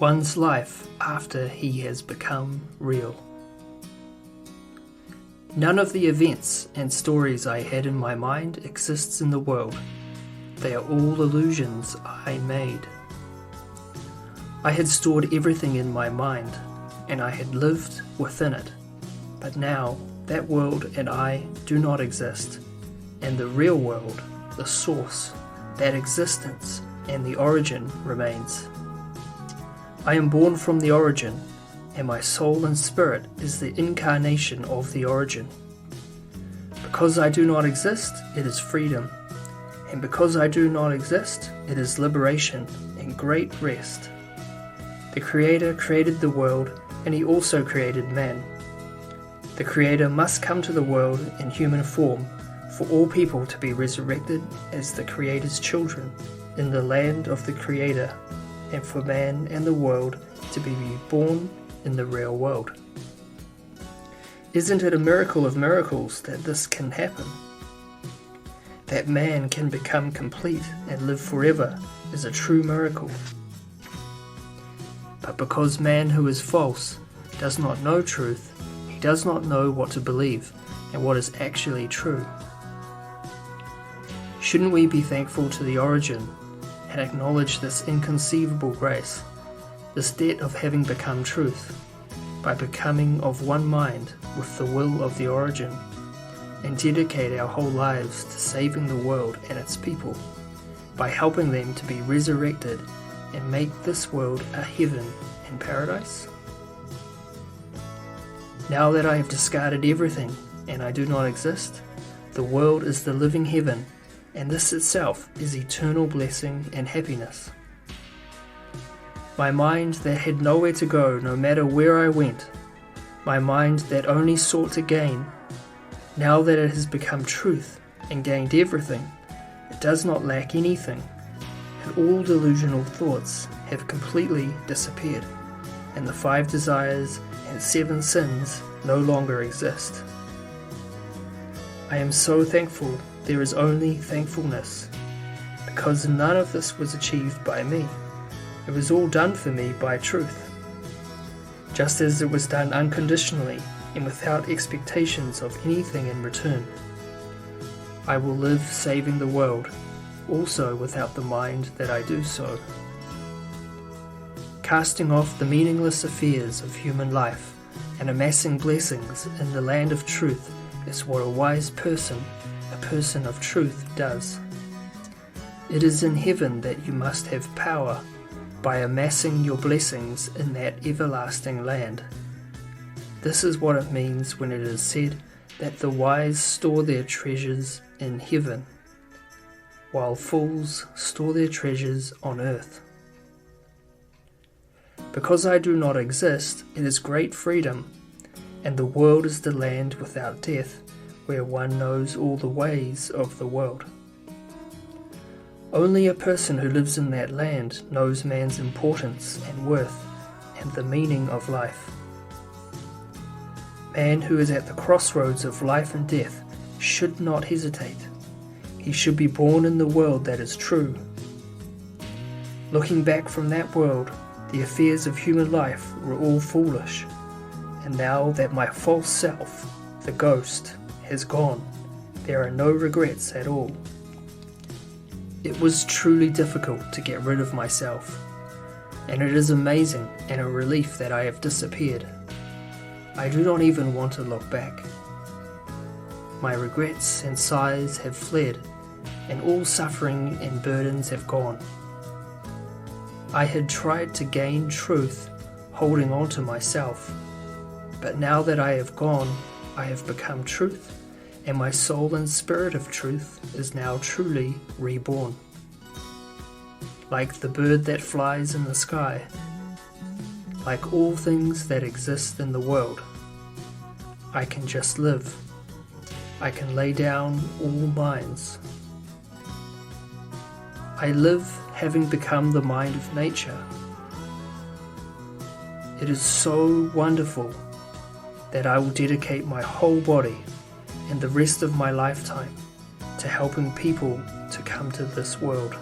one's life after he has become real. None of the events and stories I had in my mind exists in the world. They are all illusions I made. I had stored everything in my mind, and I had lived within it. But now, that world and I do not exist, and the real world, the source, that existence, and the origin remains. I am born from the origin, and my soul and spirit is the incarnation of the origin. Because I do not exist, it is freedom, and because I do not exist, it is liberation and great rest. The Creator created the world, and He also created man. The Creator must come to the world in human form for all people to be resurrected as the Creator's children in the land of the Creator, and for man and the world to be reborn in the real world. Isn't it a miracle of miracles that this can happen? That man can become complete and live forever is a true miracle. But because man who is false does not know truth, he does not know what to believe and what is actually true. Shouldn't we be thankful to the origin and acknowledge this inconceivable grace, this debt of having become truth, by becoming of one mind with the will of the origin, and dedicate our whole lives to saving the world and its people, by helping them to be resurrected and make this world a heaven and paradise? Now that I have discarded everything and I do not exist, the world is the living heaven, and this itself is eternal blessing and happiness. My mind that had nowhere to go no matter where I went, my mind that only sought to gain, now that it has become truth and gained everything, it does not lack anything, and all delusional thoughts have completely disappeared, and the 5 desires and 7 sins no longer exist. I am so thankful there is only thankfulness, because none of this was achieved by me. It was all done for me by truth, just as it was done unconditionally and without expectations of anything in return. I will live saving the world, also without the mind that I do so. Casting off the meaningless affairs of human life and amassing blessings in the land of truth is what a wise person, a person of truth, does. It is in heaven that you must have power, by amassing your blessings in that everlasting land. This is what it means when it is said that the wise store their treasures in heaven, while fools store their treasures on earth. Because I do not exist, it is great freedom, and the world is the land without death, where one knows all the ways of the world. Only a person who lives in that land knows man's importance and worth and the meaning of life. Man who is at the crossroads of life and death should not hesitate. He should be born in the world that is true. Looking back from that world, the affairs of human life were all foolish, and now that my false self, the ghost, has gone, there are no regrets at all. It was truly difficult to get rid of myself, and it is amazing and a relief that I have disappeared. I do not even want to look back. My regrets and sighs have fled, and all suffering and burdens have gone. I had tried to gain truth, holding on to myself, but now that I have gone, I have become truth, and my soul and spirit of truth is now truly reborn. Like the bird that flies in the sky, like all things that exist in the world, I can just live. I can lay down all minds. I live having become the mind of nature. It is so wonderful that I will dedicate my whole body and the rest of my lifetime to helping people to come to this world.